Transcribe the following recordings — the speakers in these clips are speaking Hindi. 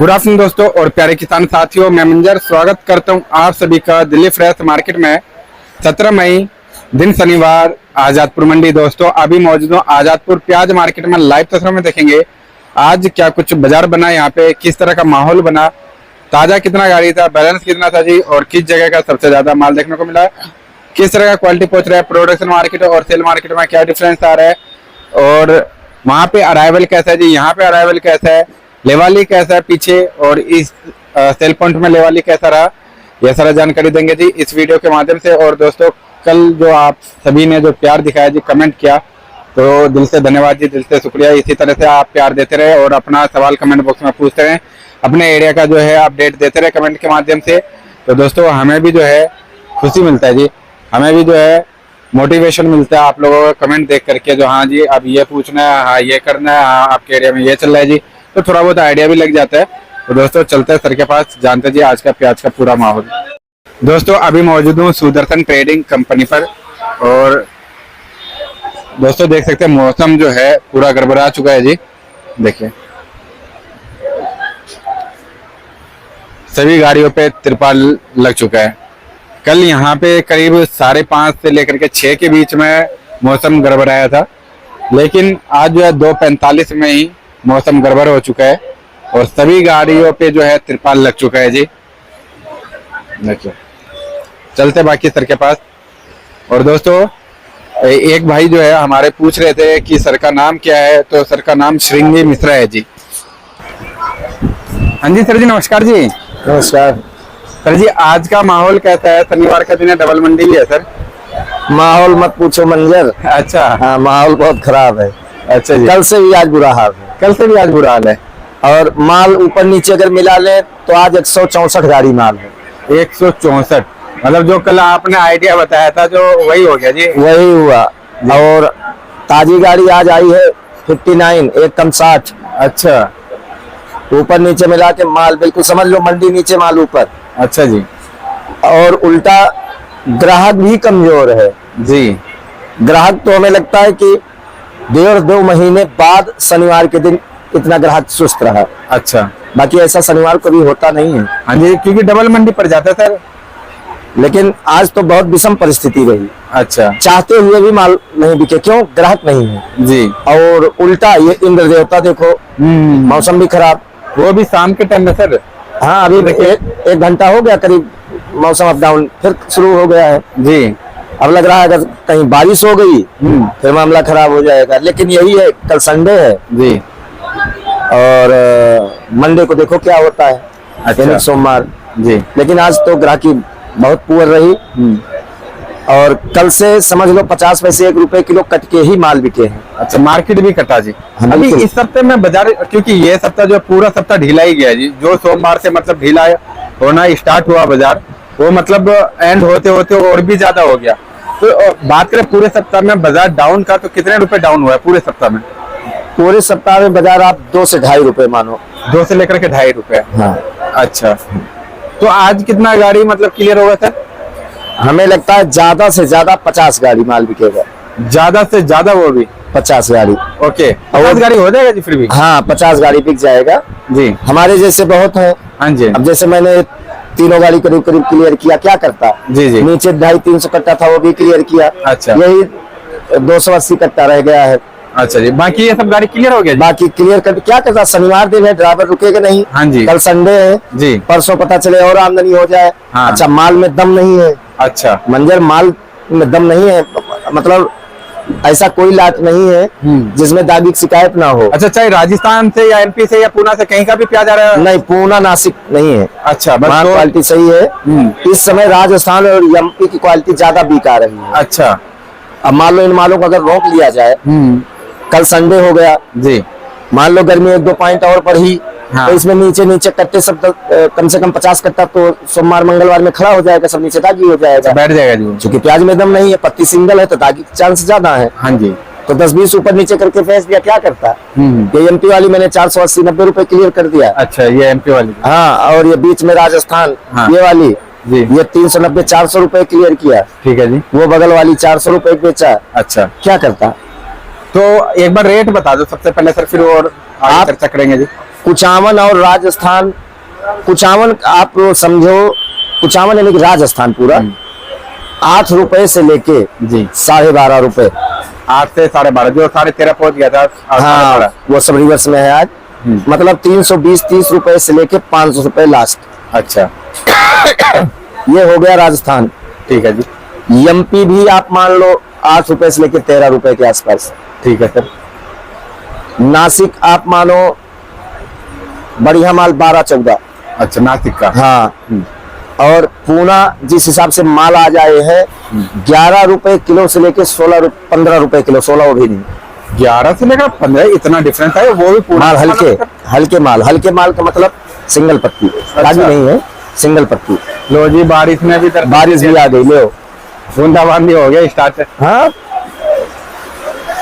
गुड आफ्टरनून दोस्तों और प्यारे किसान साथियों, मैं मंजर स्वागत करता हूं आप सभी का दिल्ली फ्रेश मार्केट में। 17 मई दिन शनिवार, आजादपुर मंडी। दोस्तों अभी मौजूद हूं आजादपुर प्याज मार्केट में। लाइव तस्वीरों में देखेंगे आज क्या कुछ बाजार बना, यहाँ पे किस तरह का माहौल बना, ताजा कितना गाड़ी था, बैलेंस कितना था जी, और किस जगह का सबसे ज्यादा माल देखने को मिला, किस तरह का क्वालिटी पहुंच रहा है, प्रोडक्शन मार्केट और सेल मार्केट में क्या डिफरेंस आ रहा है, और वहां पे अराइवल कैसा है जी, यहाँ पे अराइवल कैसा है, लेवाली कैसा है पीछे, और इस सेल पॉइंट में लेवाली कैसा रहा, यह सारा जानकारी देंगे जी इस वीडियो के माध्यम से। और दोस्तों कल जो आप सभी ने जो प्यार दिखाया जी, कमेंट किया, तो दिल से धन्यवाद जी, दिल से शुक्रिया। इसी तरह से आप प्यार देते रहे और अपना सवाल कमेंट बॉक्स में पूछते रहे, अपने एरिया का जो है अपडेट देते रहे कमेंट के माध्यम से। तो दोस्तों हमें भी जो है खुशी मिलता है जी, हमें भी जो है मोटिवेशन मिलता है आप लोगों का कमेंट देख करके, जो हाँ जी अब ये पूछना है, हाँ ये करना है, हाँ आपके एरिया में ये चल रहा है जी, तो थोड़ा बहुत आइडिया भी लग जाता है। तो दोस्तों चलते हैं सर के पास, जानते जी आज का प्याज का पूरा माहौल। दोस्तों अभी मौजूद हूँ सुदर्शन ट्रेडिंग कंपनी पर, और दोस्तों देख सकते हैं मौसम जो है पूरा गड़बड़ा चुका है जी। देखिए सभी गाड़ियों पे तिरपाल लग चुका है। कल यहाँ पे करीब 5:30 से लेकर के 6 के बीच में मौसम गड़बड़ाया था, लेकिन आज जो है 2:45 में ही मौसम गड़बड़ हो चुका है और सभी गाड़ियों पे जो है तिरपाल लग चुका है जी। देखिए चलते बाकी सर के पास। और दोस्तों एक भाई जो है हमारे पूछ रहे थे कि सर का नाम क्या है, तो सर का नाम श्रृंगी मिश्रा है जी। हाँ जी सर जी, नमस्कार जी। नमस्कार सर जी, आज का माहौल कैसा है? शनिवार का दिन है, डबल मंडी भी है सर। माहौल मत पूछो मंजर। अच्छा हाँ, माहौल बहुत खराब है। अच्छा जी, कल से भी आज बुरा हाल है। कल से भी आज बुरा हाल है, और माल ऊपर नीचे अगर मिला ले तो आज 164 गाड़ी माल है। 164, मतलब जो कल आपने आइडिया बताया था जो वही हो गया जी। वही हुआ। और ताजी गाड़ी आज आई है 59, एक कम 60। अच्छा, ऊपर नीचे मिला के माल बिल्कुल समझ लो मंडी नीचे माल ऊपर। अच्छा जी। और उल्टा ग्राहक भी कमजोर है जी, ग्राहक तो हमें लगता है कि 1.5-2 महीने बाद शनिवार के दिन इतना ग्राहक सुस्त रहा। अच्छा, बाकी ऐसा शनिवार को भी होता नहीं है। हाँ जी, क्योंकि डबल मंडी पड़ जाता है सर। लेकिन आज तो बहुत विषम परिस्थिति रही। अच्छा, चाहते हुए भी माल नहीं बिके, क्यों? ग्राहक नहीं है जी। और उल्टा ये इंद्र देवता देखो, मौसम भी खराब, वो भी शाम के टाइम में सर। हाँ अभी एक घंटा हो गया करीब मौसम अप डाउन फिर शुरू हो गया है जी। अब लग रहा है अगर कहीं बारिश हो गई फिर मामला खराब हो जाएगा। लेकिन यही है, कल संडे है जी, और मंडे को देखो क्या होता है। अच्छा, सोमवार जी। लेकिन आज तो ग्राहकी बहुत पुअर रही। और कल से समझ लो 50 पैसे 1 रुपए किलो कट के ही माल बिके हैं। अच्छा, मार्केट भी कटा जी। अभी इस हफ्ते में बाजार, क्योंकि ये सप्ताह जो पूरा सप्ताह ढीला ही गया जी, जो सोमवार से मतलब ढीला होना स्टार्ट हुआ बाजार, वो मतलब एंड होते होते और भी ज्यादा हो गया। तो बात करें पूरे सप्ताह में बाजार डाउन का, तो कितने रुपए डाउन हुआ है पूरे सप्ताह में? पूरे सप्ताह में बाजार आप 2 से 2.5 रुपए मानो। 2 से लेकर के 2.5 रुपए। हाँ। अच्छा, तो आज कितना गाड़ी मतलब क्लियर होगा सर? हमें लगता है ज्यादा से ज्यादा 50 गाड़ी माल बिकेगा। ज्यादा से ज्यादा वो भी 50 गाड़ी। ओके, 50 गाड़ी हो जाएगा जी फिर भी? हाँ 50 गाड़ी बिक जाएगा जी। हमारे जैसे बहुत है। हाँ जी। अब जैसे मैंने 3 गाड़ी करीब करीब क्लियर किया, क्या करता जी जी, नीचे 250-300 कट्टा था वो भी क्लियर किया। अच्छा, यही 280 कट्टा रह गया है। अच्छा जी, बाकी ये सब गाड़ी क्लियर हो गया जी? बाकी क्लियर कर क्या करता, शनिवार दिन है, ड्राइवर रुकेगा नहीं। हाँ जी। कल संडे है जी, परसों पता चले और आमदनी हो जाए। हाँ। अच्छा, माल में दम नहीं है। अच्छा, मंजर माल में दम नहीं है, मतलब ऐसा कोई लाट नहीं है जिसमें दागी की शिकायत ना हो। अच्छा, चाहे राजस्थान से या एमपी से या पूना से कहीं का भी प्याज आ रहा है? नहीं, पूना नासिक नहीं है। अच्छा, बस माल क्वालिटी सही है। इस समय राजस्थान और एमपी की क्वालिटी ज्यादा बिक आ रही है। अच्छा, अब मान लो इन मालों को अगर रोक लिया जाए, कल संडे हो गया जी, मान लो गर्मी 1-2 पॉइंट और बढ़ी, हाँ। तो इसमें नीचे नीचे कट्टे सब कम से कम 50 कट्टा तो सोमवार मंगलवार में खड़ा हो जाएगा, सब नीचे दागी हो जाएगा, बैठ जाएगा जी। क्योंकि प्याज में दम नहीं है, पत्ती सिंगल है तो दागी के चांस ज्यादा है। हाँ जी। तो 10-20 ऊपर नीचे करके फेंस दिया, क्या करता है? ये एमपी वाली मैंने 480-90 रुपए क्लियर कर दिया। अच्छा, ये एमपी वाली। हाँ, और ये बीच में राजस्थान, हाँ। ये वाली जी, ये 390-400 रुपए क्लियर किया। ठीक है जी। वो बगल वाली 400 रुपए बेचा। अच्छा, क्या करता? तो एक बार रेट बता दो सबसे पहले सर, फिर और आगे चर्चा करेंगे जी। कुचामन और राजस्थान, कुचामन आप समझो, कुचामन यानी कि राजस्थान पूरा 8 रुपए से लेके जी 12.5 रुपए। 8 से 12.5, जो 13.5 पहुंच गया था। हाँ, वो सब रिवर्स में है आज। मतलब 320-30 रुपए से लेके 500 रुपए लास्ट। अच्छा, ये हो गया राजस्थान। ठीक है जी। एमपी भी आप मान लो 8 रुपए से लेके 13 रुपए के आसपास। ठीक है सर। नासिक आप मानो बढ़िया माल 12-14। अच्छा, नासिक का। हाँ, और पूना जिस हिसाब से माल आ जाए है 11 रुपए किलो से लेके 15 रुपए किलो। 16 वो भी नहीं, 11 से लेकर 15, इतना डिफरेंस है। वो भी पूरा माल हल्के माल का मतलब सिंगल पत्ती, राजी नहीं है, सिंगल पत्ती। लो जी, बारिश में भी बारिश भी आ गई, ले बूंदाबांदी हो गया स्टार्ट। हाँ।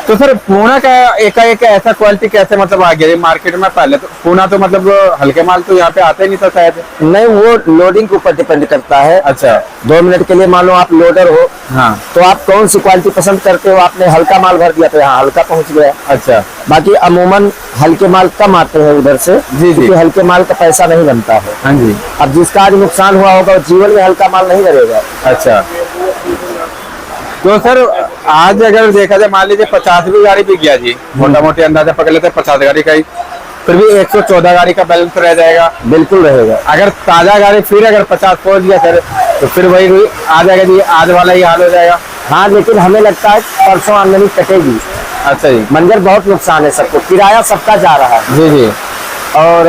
तो सर पूना का एक ऐसा क्वालिटी कैसे मतलब आ गया मार्केट में? पहले तो पूना तो मतलब हल्के माल तो यहाँ पे आते ही नहीं था शायद। नहीं, वो लोडिंग के ऊपर डिपेंड करता है। अच्छा, 2 मिनट के लिए मान लो आप लोडर हो, हाँ, तो आप कौन सी क्वालिटी पसंद करते हो? आपने हल्का माल भर दिया तो यहाँ हल्का पहुंच गया। अच्छा, बाकी अमूमन हल्के माल कम आते हैं उधर से, जी, क्योंकि हल्के माल का पैसा नहीं बनता है। हाँ जी। अब जिसका आज नुकसान हुआ होगा वो जीवन में हल्का माल नहीं करेगा। अच्छा, तो सर आज अगर देखा जाए, मान लीजिए 50 भी गाड़ी बिक गया जी, मोटा मोटी अंदाजा पकड़ लेते हैं 50 गाड़ी का ही, फिर भी 114 गाड़ी का बैलेंस रह जाएगा। बिल्कुल रहेगा। अगर ताजा गाड़ी फिर अगर 50 पहुंच गया सर, तो फिर वही आ जाएगा जी, आज वाला ही हाल हो जाएगा। हाँ, लेकिन हमें लगता है परसों आमदनी कटेगी। अच्छा जी। मंजर बहुत नुकसान है सबको, किराया सबका जा रहा है। जी जी। और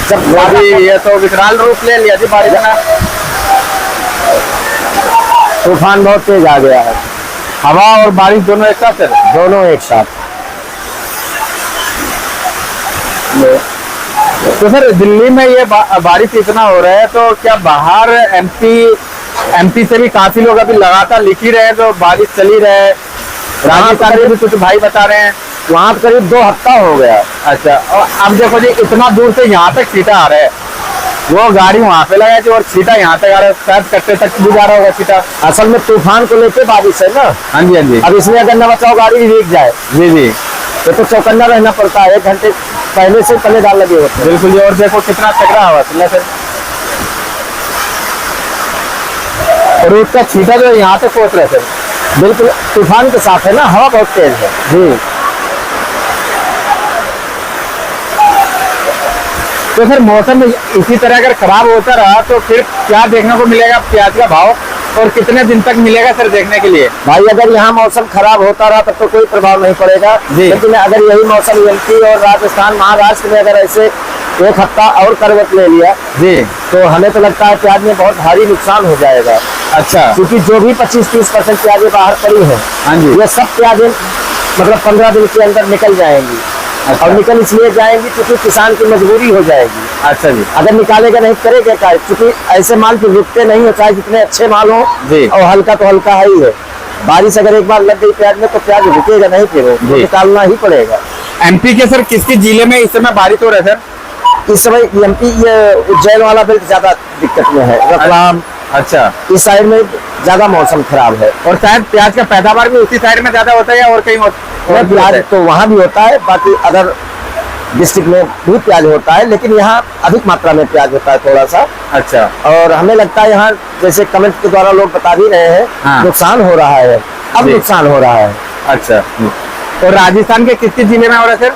जब ये तो विकराल रूप ले लिया जी बारिश ने। तूफान बहुत तेज आ गया है, हवा और बारिश दोनों एक साथ सर? दोनों एक साथ। तो सर दिल्ली में ये बारिश इतना हो रहा है, तो क्या बाहर एमपी से भी काफी लोग अभी लगातार लिख ही रहे हैं, तो बारिश चली रहे? राजस्थान के भी कुछ भाई बता रहे हैं वहाँ करीब 2 हफ्ता हो गया। अच्छा, और अब देखो जी, इतना दूर से यहाँ तक छीटा आ रहा है, वो गाड़ी वहाँ पे लगाई थी और छीटा यहाँ तक आ रहा है, शायद कट्टे तक भी जा रहा होगा छीटा। असल में तूफान को लेके बारिश है ना। हाँ जी, हाँ जी। अब इसमें अगर न बचाओ गाड़ी भी भीग जाए, जी जी, तो चौकन्ना रहना पड़ता है। 1 घंटे पहले से पलेदार लगे होते हैं। बिल्कुल जी। और देखो कितना तगड़ा हवा चल रहा है सर, और उसका छीटा जो यहाँ तक पहुँच रहा है सर। बिल्कुल तूफान के साथ है ना, हवा बहुत तेज है जी। तो सर मौसम इसी तरह अगर खराब होता रहा तो फिर क्या देखने को मिलेगा प्याज का भाव, और कितने दिन तक मिलेगा सर देखने के लिए? भाई अगर यहाँ मौसम खराब होता रहा तब तो कोई प्रभाव नहीं पड़ेगा, लेकिन अगर यही मौसम एमपी और राजस्थान महाराष्ट्र में अगर ऐसे 1 हफ्ता और करवट ले लिया जी, तो हमें तो लगता है प्याज में बहुत भारी नुकसान हो जाएगा। अच्छा, क्योंकि जो भी 25-30% प्याजें बाहर पड़ी है, हाँ जी, ये सब प्याजें मतलब 15 दिन के अंदर निकल जाएंगी। अच्छा। और निकल इसलिए जाएंगी क्योंकि किसान की मजबूरी हो जाएगी। अच्छा जी। अगर निकालेगा नहीं करेगा क्या? क्योंकि ऐसे माल तो रुकते नहीं हो, चाहे जितने अच्छे माल हो, और हल्का तो हल्का है ही है। बारिश अगर एक बार लग गई प्याज में तो प्याज रुकेगा नहीं, फिर वो निकालना ही पड़ेगा। एमपी के सर किसके जिले में इस समय बारिश हो रहा है सर? इस समय एमपी ये उज्जैन वाला बेल्ट ज्यादा दिक्कत में है, रतलाम। अच्छा, इस साइड में ज्यादा मौसम खराब है, और शायद प्याज का पैदावार भी उसी साइड में ज्यादा होता है या और कहीं प्याज तो वहाँ भी होता है, बाकी अदर डिस्ट्रिक्ट में भी प्याज होता है, लेकिन यहाँ अधिक मात्रा में प्याज होता है थोड़ा सा। अच्छा, और हमें लगता है यहाँ जैसे कमेंट के द्वारा लोग बता भी रहे हैं, हाँ, नुकसान हो रहा है, अब नुकसान हो रहा है। अच्छा, और राजस्थान के किस जिले में हो रहा है सर?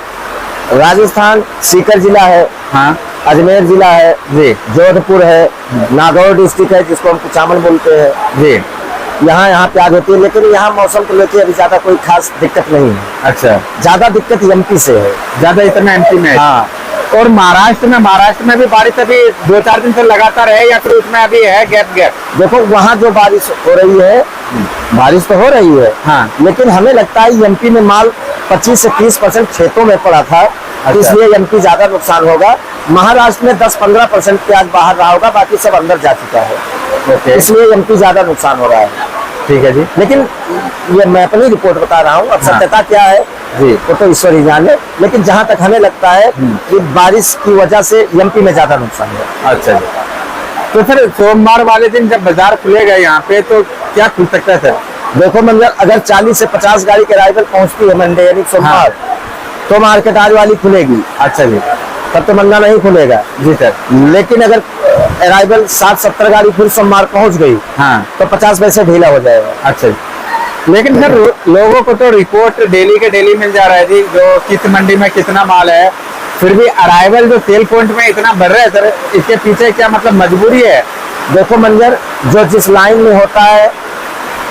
राजस्थान सीकर जिला है, हाँ, अजमेर जिला है जी, जोधपुर है, नागौर डिस्ट्रिक्ट है जिसको हम कुचामन बोलते हैं जी। यहाँ प्याज होती है, लेकिन यहाँ मौसम को लेकर अभी ज्यादा कोई खास दिक्कत नहीं है। अच्छा, ज्यादा दिक्कत एमपी से है, ज्यादा इतना एमपी में है। हाँ। और महाराष्ट्र में भी बारिश अभी 2-4 दिन से लगातार है, या फिर उसमें अभी है गैप? देखो वहाँ जो बारिश हो रही है, बारिश तो हो रही है, हाँ, लेकिन हमें लगता है एमपी में माल 25 से 30% खेतों में पड़ा था। अच्छा। इसलिए एमपी ज्यादा नुकसान होगा। महाराष्ट्र में 10-15% प्याज बाहर रहा होगा, बाकी सब अंदर जा चुका है। ओके, इसलिए एमपी ज्यादा नुकसान हो रहा है। ठीक है जी। लेकिन ये मैं अपनी रिपोर्ट बता रहा हूँ, अब सत्यता क्या है जी, वो तो ईश्वर ही जाने, लेकिन जहाँ तक हमें लगता है कि बारिश की वजह से एमपी में ज्यादा नुकसान है। अच्छा जी। तो सर सोमवार वाले दिन जब बाजार खुलेगा यहाँ पे, तो क्या खुल सकता है सर? देखो मंजर, अगर 40 से 50 गाड़ी के अराइवल पहुंचती है मंडे यानी सोमवार, तो मार्केट आज वाली खुलेगी। अच्छा जी। तब तो मंदा नहीं खुलेगा। जी सर। लेकिन अगर अराइवल 60-70 गाड़ी फिर सोमवार पहुंच गई, हाँ, तो 50 पैसे ढीला हो जाएगा। अच्छा जी। लेकिन सर लोगों को तो रिपोर्ट डेली के डेली मिल जा रहा है जी, जो किस मंडी में कितना माल है, फिर भी अराइवल जो सेल पॉइंट में इतना बढ़ रहा है सर, इसके पीछे क्या मतलब मजबूरी है? देखो मंजर, जो जिस लाइन में होता है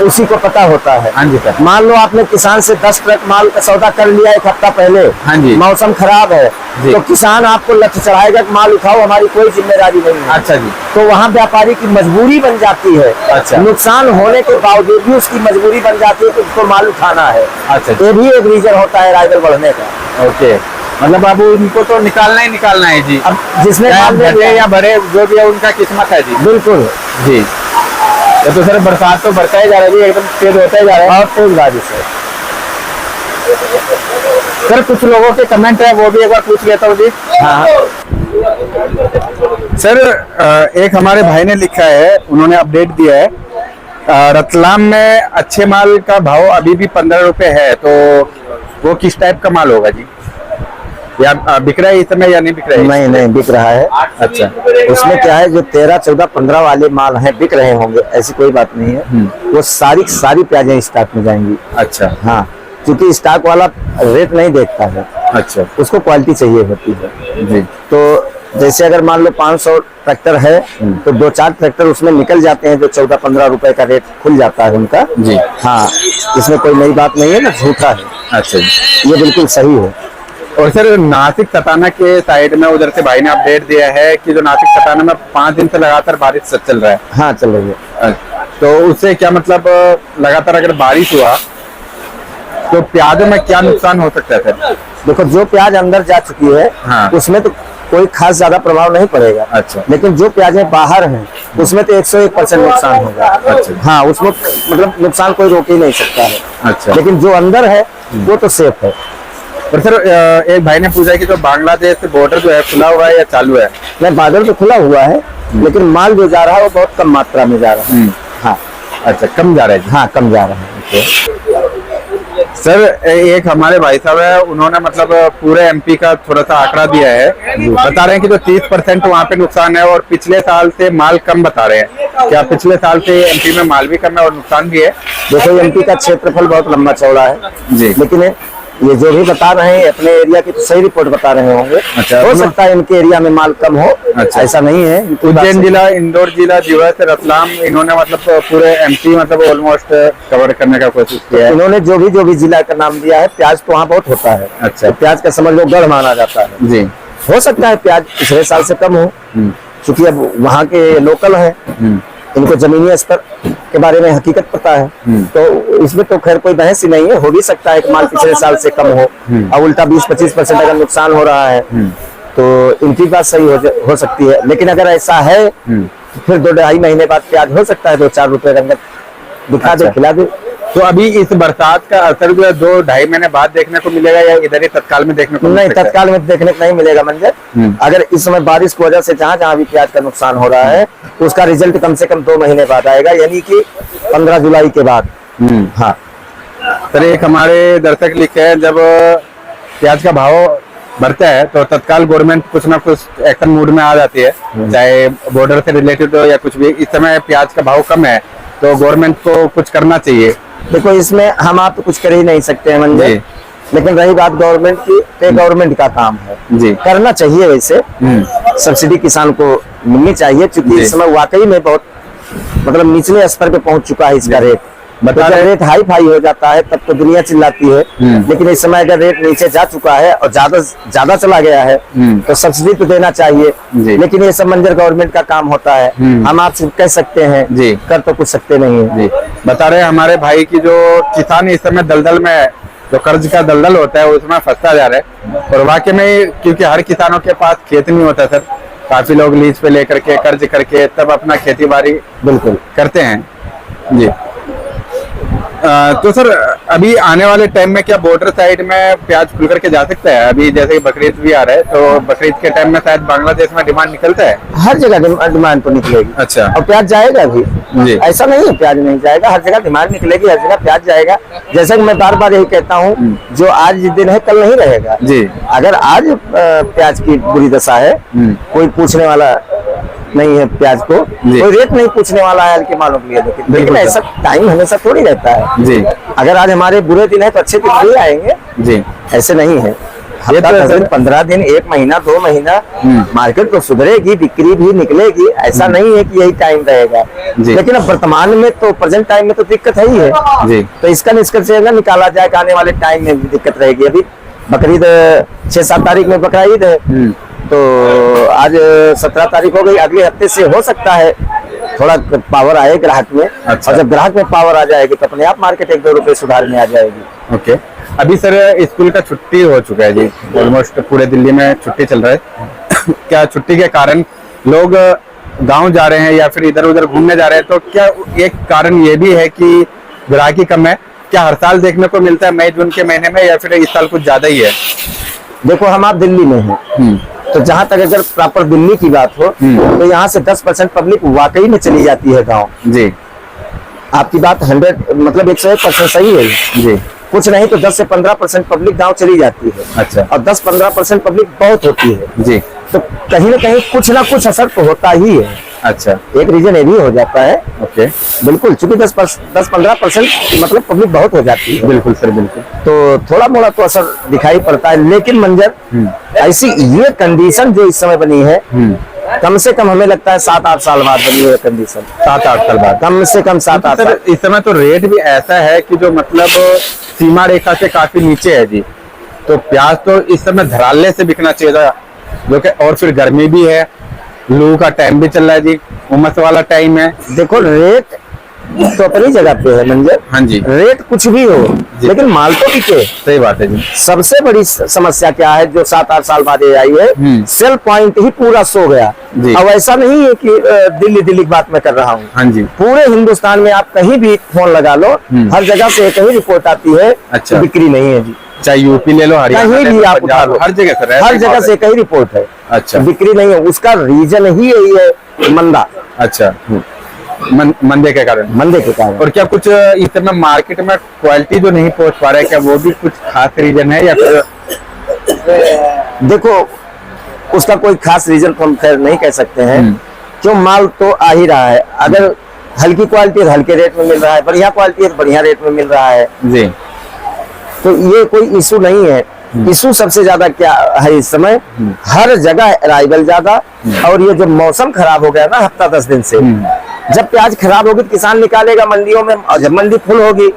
उसी को पता होता है। हाँ जी सर। मान लो आपने किसान से 10 ट्रक माल का सौदा कर लिया एक हफ्ता पहले, हाँ जी, मौसम खराब है, जी, तो किसान आपको लक्ष्य चढ़ाएगा कि माल उठाओ, हमारी कोई जिम्मेदारी नहीं है। अच्छा जी। तो वहाँ व्यापारी की मजबूरी बन जाती है। अच्छा। नुकसान होने के बावजूद भी उसकी मजबूरी बन जाती है कि उसको माल उठाना है। अच्छा, ये भी एक रीजन होता है राइवल बढ़ने का। ओके, मतलब अब उनको तो निकालना ही निकालना है जी। अब जिसने चाहे माल ले घटे लिया, या बढ़े, जो भी है उनका किस्मत है जी। बिल्कुल जी। तो सर बरसात तो बढ़ता ही जा रहा है जी, एकदम तेज होता ही जा रहा है। बहुत तेज बारिश है। सर कुछ लोगों के कमेंट है, वो भी एक बार पूछ लेता हूँ जी। हाँ, सर एक हमारे भाई ने लिखा है, उन्होंने अपडेट दिया है, रतलाम में अच्छे माल का भाव अभी भी 15 रुपए है, तो वो किस टाइप का माल होगा जी? या बिक रहा है इस समय या नहीं बिक रहा है? नहीं नहीं बिक रहा है। अच्छा। उसमें क्या है, जो 13, 14, 15 वाले माल हैं बिक रहे होंगे, ऐसी कोई बात नहीं है। वो सारी प्याजें स्टॉक में जाएंगी। अच्छा। हाँ, क्योंकि स्टॉक वाला रेट नहीं देखता है, अच्छा, उसको क्वालिटी चाहिए होती है जी। तो जैसे अगर मान लो 500 ट्रैक्टर है, तो 2-4 ट्रैक्टर उसमें निकल जाते हैं, जो 14-15 रुपए का रेट खुल जाता है उनका। जी। हाँ, इसमें कोई नई बात नहीं है ना, झूठा है। अच्छा जी। ये बिल्कुल सही है। और सर नासिक सताना के साइड में उधर से भाई ने अपडेट दिया है कि जो नासिक सताना में 5 दिन से लगातार बारिश चल रहा है। हाँ, चल रही है। तो उससे क्या मतलब, लगातार अगर बारिश हुआ तो प्याजों में क्या नुकसान हो सकता है सर? देखो, जो प्याज अंदर जा चुकी है, हाँ, उसमें तो कोई खास ज्यादा प्रभाव नहीं पड़ेगा। अच्छा। लेकिन जो प्याजें बाहर हैं, उसमें तो 101% नुकसान होगा। अच्छा। हाँ, उसमें मतलब नुकसान कोई रोक ही नहीं सकता है। अच्छा। लेकिन जो अंदर है वो तो सेफ है। और सर एक भाई ने पूछा कि जो बांग्लादेश से बॉर्डर जो है खुला हुआ है या चालू है? नहीं, बादल तो खुला हुआ है, लेकिन माल जो जा रहा है वो बहुत कम मात्रा में जा रहा है। हाँ। अच्छा, कम जा रहा है जी। हाँ, कम जा रहा है। सर एक हमारे भाई साहब है, उन्होंने मतलब पूरे एमपी का थोड़ा सा आंकड़ा दिया है, बता रहे हैं कि जो 30% वहाँ पे नुकसान है, और पिछले साल से माल कम बता रहे हैं। क्या पिछले साल से एमपी में माल भी कम है और नुकसान भी है? देखो, एमपी का क्षेत्रफल बहुत लंबा चौड़ा है जी, लेकिन ये जो भी बता रहे हैं अपने एरिया की तो सही रिपोर्ट बता रहे होंगे। अच्छा। हो सकता है इनके एरिया में माल कम हो। अच्छा। ऐसा नहीं है। उज्जैन जिला, इंदौर जिला, जीवस, रतलाम, इन्होंने मतलब पूरे एमपी मतलब ऑलमोस्ट कवर करने का कोशिश किया है। इन्होंने जो भी जिला का नाम दिया है, प्याज तो वहाँ बहुत होता है। अच्छा। तो प्याज का समझ लो गढ़ माना जाता है जी। हो सकता है प्याज पिछले साल से कम हो, क्योंकि अब वहाँ के लोकल है, इनको जमीनी स्तर के बारे में हकीकत पता है। तो इसमें तो खैर कोई बहस ही नहीं है। हो भी सकता है कि माल पिछले साल से कम हो और उल्टा 20-25% अगर नुकसान हो रहा है, तो इनकी बात सही हो सकती है। लेकिन अगर ऐसा है तो फिर 2-2.5 महीने बाद प्याज हो सकता है 2-4 रुपए रंगत दिखा दे, खिला दे। तो अभी इस बरसात का असर जो है 2-2.5 महीने बाद देखने को मिलेगा या इधर ही तत्काल में देखने को नहीं, मिल सकता है? तत्काल में देखने को नहीं मिलेगा मंजर। अगर इस समय बारिश की वजह से जहाँ जहाँ भी प्याज का नुकसान हो रहा है, उसका रिजल्ट कम से कम 2 महीने बाद आएगा, यानी कि 15 जुलाई के बाद। हाँ सर एक हमारे दर्शक लिखे हैं, जब प्याज का भाव बढ़ता है तो तत्काल गवर्नमेंट कुछ ना कुछ एक्शन मूड में आ जाती है, चाहे बॉर्डर से रिलेटेड हो या कुछ भी। इस समय प्याज का भाव कम है तो गवर्नमेंट को कुछ करना चाहिए। देखो, इसमें हम आप तो कुछ कर ही नहीं सकते हैं मंजर, लेकिन रही बात गवर्नमेंट की, तो गवर्नमेंट का काम है जी, करना चाहिए। वैसे सब्सिडी किसान को मिलनी चाहिए, क्योंकि इस समय वाकई में बहुत मतलब निचले स्तर पे पहुंच चुका है इसका रेट। जब रेट हाई फाई हो जाता है तब तो दुनिया चिल्लाती है, लेकिन इस समय अगर रेट नीचे जा चुका है और ज्यादा चला गया है तो सब्सिडी तो देना चाहिए। लेकिन ये सब मंजर गवर्नमेंट का काम होता है। हम आपसे कह सकते हैं जी, कर तो कुछ सकते नहीं है जी। बता रहे हैं हमारे भाई की जो किसान इस समय दलदल में है, जो कर्ज का दलदल होता है उसमें फंसता जा रहा है। और वाकई में क्योंकि हर किसानों के पास खेत नहीं होता सर, काफी लोग लीज पे लेकर के कर्ज करके तब अपना खेती बाड़ी बिल्कुल करते हैं जी। तो सर अभी आने वाले टाइम में क्या बॉर्डर साइड में प्याज खुल करके जा सकता है? अभी जैसे बकरीद भी आ रहा है तो बकरीद के टाइम में शायद बांग्लादेश में डिमांड निकलता है, हर जगह डिमांड तो निकलेगी। अच्छा। और प्याज जाएगा भी। जी। ऐसा नहीं है प्याज नहीं जाएगा, हर जगह डिमांड निकलेगी, हर जगह प्याज जाएगा। जैसा कि मैं बार बार यही कहता हूँ, जो आज दिन है कल नहीं रहेगा जी। अगर आज प्याज की बुरी दशा है, कोई पूछने वाला नहीं है प्याज को, कोई रेट नहीं पूछने वाला है हल्के मालों के लिए। लेकिन ऐसा टाइम हमेशा थोड़ी रहता है जी। अगर आज हमारे बुरे दिन है तो अच्छे दिन भी आएंगे जी, ऐसे नहीं है। हफ्ता 10 दिन 15 दिन 1 महीना 2 महीना मार्केट तो सुधरेगी, बिक्री भी निकलेगी, ऐसा नहीं है कि यही टाइम रहेगा। लेकिन अब वर्तमान में तो प्रेजेंट टाइम में तो दिक्कत है ही है जी। तो इसका निष्कर्ष निकाला जाए आने वाले टाइम में भी दिक्कत रहेगी। अभी बकरीद 6-7 तारीख में बकरा ईद है, तो आज 17 तारीख हो गई, अगले हफ्ते से हो सकता है थोड़ा पावर आए ग्राहक में। अच्छा। और जब ग्राहक में पावर आ जाएगी तो अपने आप मार्केट 1-2 रुपए सुधार में आ जाएगी। ओके, अभी सर स्कूल का छुट्टी हो चुका है जी, ऑलमोस्ट पूरे दिल्ली में छुट्टी चल रहा है। क्या छुट्टी के कारण लोग गांव जा रहे हैं या फिर इधर उधर घूमने जा रहे हैं, तो क्या एक कारण ये भी है कि ग्राहकी कम है? क्या हर साल देखने को मिलता है मई जून के महीने में, या फिर इस साल कुछ ज्यादा ही है? देखो, हम आप दिल्ली में हैं, तो जहां तक अगर प्रॉपर दिल्ली की बात हो तो यहाँ से 10% पब्लिक वाकई में चली जाती है गांव जी। आपकी बात 101% सही है जी। कुछ नहीं तो 10 से 15% पब्लिक गांव चली जाती है। अच्छा। और 10-15% पब्लिक बहुत होती है जी। तो कहीं ना कहीं कुछ ना कुछ असर तो होता ही है। अच्छा, एक रीजन ये भी हो जाता है। ओके, बिल्कुल, चूंकि 10-15% मतलब पब्लिक बहुत हो जाती है। बिल्कुल सर, बिल्कुल। तो थोड़ा मोड़ा तो असर दिखाई पड़ता है, लेकिन मंजर ऐसी ये कंडीशन जो इस समय बनी है, कम से कम हमें लगता है 7-8 साल बाद बनी है कंडीशन। 7-8 साल बाद, कम से कम 7-8 साल। इस समय तो रेट भी ऐसा है कि जो मतलब सीमा रेखा से काफी नीचे है जी। तो प्याज तो इस समय धराले से बिकना चाहिए था, जो कि और फिर गर्मी भी है, लू का टाइम भी चल रहा है जी, उमस वाला टाइम है। देखो, रेट तो अपनी जगह पे है मंजर। हाँ जी, रेट कुछ भी हो लेकिन माल तो बिके। सही बात है जी। सबसे बड़ी समस्या क्या है जो 7-8 साल बाद ये आई है, सेल पॉइंट ही पूरा सो गया। अब ऐसा नहीं है कि दिल्ली की बात मैं कर रहा हूँ। हाँ जी, पूरे हिंदुस्तान में आप कहीं भी फोन लगा लो, हर जगह से एक ही रिपोर्ट आती है। अच्छा, बिक्री नहीं है जी। चाहे यूपी ले लो, हरियाणा कहीं भी आप उठा लो, हर जगह से हर जगह से कई रिपोर्ट है। अच्छा, बिक्री नहीं है, उसका रीजन ही यही है, मंदा। अच्छा, मंदे के कारण। और क्या कुछ इस समय मार्केट में क्वालिटी जो नहीं पहुंच पा रहा है, क्या वो भी कुछ खास रीजन है या फिर? देखो, उसका कोई खास रीजन तो हम खैर नहीं कह सकते हैं, क्यों माल तो आ ही रहा है। अगर हल्की क्वालिटी है हल्के रेट में मिल रहा है, बढ़िया क्वालिटी है तो बढ़िया रेट में मिल रहा है जी। तो ये कोई इशू नहीं है। इशू सबसे ज्यादा क्या है इस समय, हर जगह अराइवल ज्यादा, और ये जो मौसम खराब हो गया ना हफ्ता 10 दिन से, जब प्याज खराब होगी तो किसान निकालेगा मंडियों में, और जब मंडी फुल होगी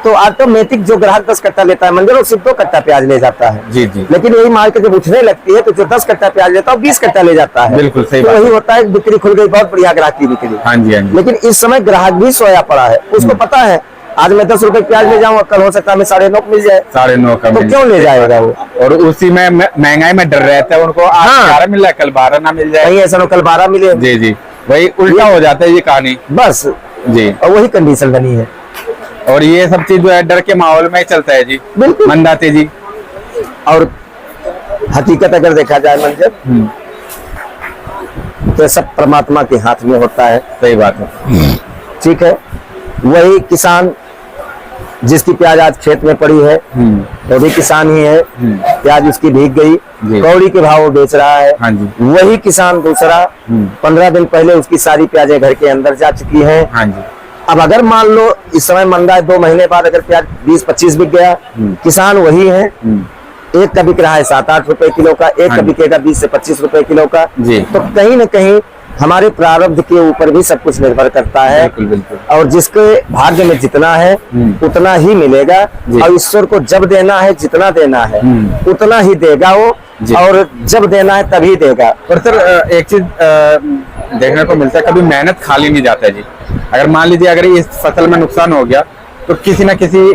तो ऑटोमेटिक जो ग्राहक 10 कट्टा लेता है मंदिर, वो सिर्फ 2 कट्टा प्याज ले जाता है जी जी। लेकिन यही मार्केट जब उठने लगती है तो जो 10 कट्टा प्याज लेता है 20 कट्टा ले जाता है। बिल्कुल सही बात। वही होता है, बिक्री खुल गई, बहुत बढ़िया ग्राहक की बिक्री। हाँ जी, हाँ जी। लेकिन इस समय ग्राहक भी सोया पड़ा है, उसको पता है आज मैं 10 रुपए प्याज ले जाऊंगा, कल हो सकता है हमें 9.5 मिल जाए। 9.5 का तो क्यों ले जाएगा वो? और उसी में महंगाई में डर रहता है उनको, आज 11 मिल रहा है कल 12 ना मिल जाए, नहीं ऐसा कल 12 मिले जी जी, वही उल्टा हो जाता है ये कहानी बस जी। और वही कंडीशन बनी है, और ये सब चीज जो है डर के माहौल में ही चलता है जी, बिल्कुल मंदाते जी। और हकीकत अगर देखा जाए मंजर, तो सब परमात्मा के हाथ में होता है। सही बात है, ठीक है। वही किसान जिसकी प्याज आज खेत में पड़ी है वो भी किसान ही है, प्याज उसकी भीग गई, कौड़ी के भाव बेच रहा है। हाँ जी। वही किसान दूसरा 15 दिन पहले उसकी सारी प्याजें घर के अंदर जा चुकी हैं। हाँ जी। अब अगर मान लो इस समय मंदा है, 2 महीने बाद अगर प्याज 20-25 बिक गया, किसान वही है, एक का बिक रहा है 7-8 रुपए किलो का, एक का बिकेगा 20 से 25 रुपए किलो का। तो कहीं न कहीं हमारे प्रारब्ध के ऊपर भी सब कुछ निर्भर करता है। बिल्कुल बिल्कुल। और जिसके भाग्य में जितना है उतना ही मिलेगा, और ईश्वर को जब देना है जितना देना है उतना ही देगा वो, और जब देना है तभी देगा। और सर एक चीज देखने को मिलता है, कभी मेहनत खाली नहीं जाता है जी। अगर मान लीजिए अगर इस फसल में नुकसान हो गया तो किसी न किसी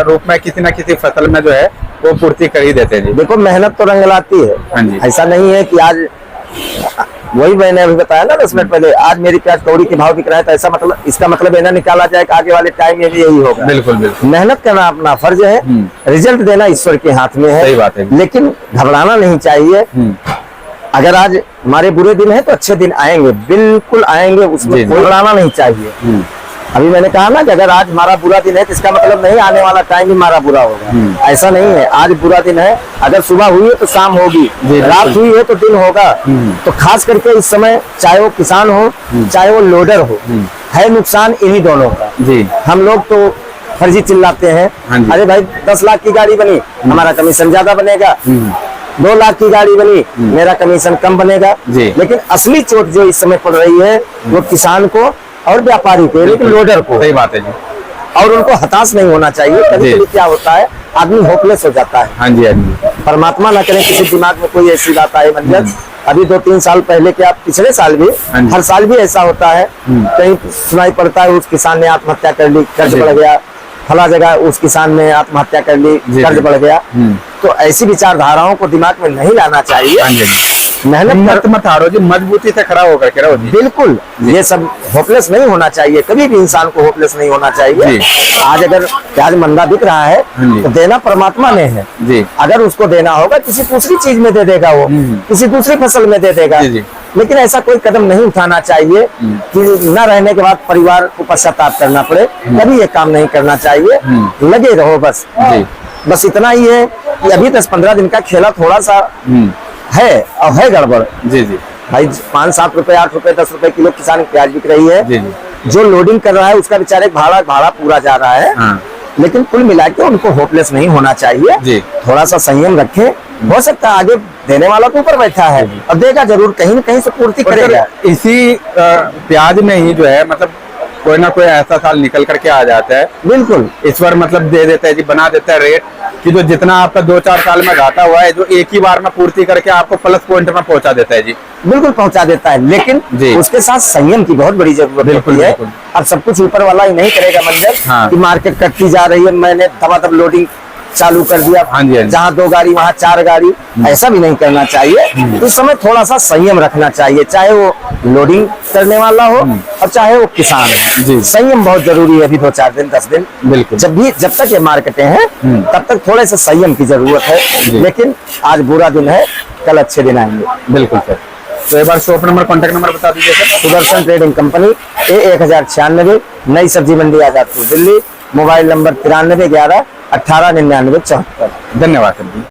रूप में किसी न किसी फसल में जो है वो पूर्ति कर ही देते हैं जी। देखो, मेहनत तो रंग लाती है। हाँ जी। ऐसा नहीं है कि आज वही मैंने अभी बताया ना 10 मिनट पहले, आज मेरी प्याज कौड़ी के भाव बिक रहा है, तो ऐसा मतलब इसका मतलब ना निकाला जाए कि आगे वाले टाइम में भी यही होगा। बिल्कुल बिल्कुल। मेहनत करना अपना फर्ज है, रिजल्ट देना ईश्वर के हाथ में है। सही बात है। लेकिन घबराना नहीं चाहिए, अगर आज हमारे बुरे दिन है तो अच्छे दिन आएंगे, बिल्कुल आएंगे, उसमें कोई घबराना नहीं चाहिए। अभी मैंने कहा ना कि अगर आज हमारा बुरा दिन है तो इसका मतलब नहीं आने वाला टाइम भी हमारा बुरा होगा, ऐसा नहीं है। आज बुरा दिन है, अगर सुबह हुई है तो शाम होगी, रात हुई है तो दिन होगा। तो खास करके इस समय चाहे वो किसान हो चाहे वो लोडर हो, है नुकसान इन्हीं दोनों का। हम लोग तो फर्जी चिल्लाते हैं, अरे भाई 10 लाख की गाड़ी बनी हमारा कमीशन ज्यादा बनेगा, 2 लाख की गाड़ी बनी मेरा कमीशन कम बनेगा। लेकिन असली चोट जो इस समय पड़ रही है वो किसान को और व्यापारी को, लेकिन लोडर को। सही बात है जी। और उनको हताश नहीं होना चाहिए। कभी कभी क्या होता है आदमी होपलेस हो जाता है। हाँ जी, हाँ जी। परमात्मा ना करे किसी दिमाग में कोई ऐसी बात आए मंजर। अभी 2-3 साल पहले क्या, पिछले साल भी, हर साल भी ऐसा होता है, कहीं सुनाई पड़ता है उस किसान ने आत्महत्या कर ली, कर्ज बढ़ गया, फला जगह उस किसान ने आत्महत्या कर ली, कर्ज बढ़ गया। तो ऐसी विचारधाराओं को दिमाग में नहीं लाना चाहिए। मेहनत मत हारो जी, मजबूती से खड़ा होकर के रहो। बिल्कुल, ये सब होपलेस नहीं होना चाहिए, कभी भी इंसान को होपलेस नहीं होना चाहिए। आज अगर प्याज मंदा बिक रहा है तो देना परमात्मा ने है जी। अगर उसको देना होगा किसी दूसरी चीज में दे देगा, वो किसी दूसरी फसल में दे देगा। लेकिन ऐसा कोई कदम नहीं उठाना चाहिए कि न रहने के बाद परिवार को पश्चाताप करना पड़े, कभी ये काम नहीं करना चाहिए। लगे रहो बस, बस इतना ही है कि अभी 10-15 दिन का खेला थोड़ा सा है और है गड़बड़ जी जी भाई। 5-7 रुपए 8 रुपए 10 रुपए किलो किसान प्याज बिक रही है जी जी। जो लोडिंग कर रहा है उसका बेचारे भाड़ा पूरा जा रहा है। हाँ। लेकिन कुल मिला के उनको होपलेस नहीं होना चाहिए जी। थोड़ा सा संयम रखें, हो सकता है आगे देने वाला तो ऊपर बैठा है और देगा जरूर, कहीं न कहीं से पूर्ति करेगा। इसी प्याज में ही जो है मतलब कोई ना कोई ऐसा साल निकल करके आ जाता है, बिल्कुल इस बार मतलब दे देता है जी, बना देता है रेट कि जो जितना आपका 2-4 साल में घाटा हुआ है जो एक ही बार में पूर्ति करके आपको प्लस पॉइंट में पहुंचा देता है जी। बिल्कुल पहुंचा देता है, लेकिन उसके साथ संयम की बहुत बड़ी जरूरत होती है। अब सब कुछ ऊपर वाला ही नहीं करेगा मंजर। हाँ। कि मार्केट कटती जा रही है, मैंने दबादब लोडिंग चालू कर दिया, जहाँ 2 गाड़ी वहाँ 4 गाड़ी, ऐसा भी नहीं करना चाहिए। इस समय थोड़ा सा संयम रखना चाहिए, चाहे वो लोडिंग करने वाला हो और चाहे वो किसान हो। संयम बहुत जरूरी है अभी 2-4 दिन 10 दिन। बिल्कुल, जब तक ये मार्केटें हैं तब तक थोड़े से संयम की जरूरत है। लेकिन आज बुरा दिन है, कल अच्छे दिन आएंगे। बिल्कुल सर। तो एक बार शॉप नंबर, कॉन्टेक्ट नंबर बता दीजिए सर। सुदर्शन ट्रेडिंग कंपनी, A1096, नई सब्जी मंडी आजादपुर दिल्ली। Mobile number 93 11 18 99 74। धन्यवाद सर।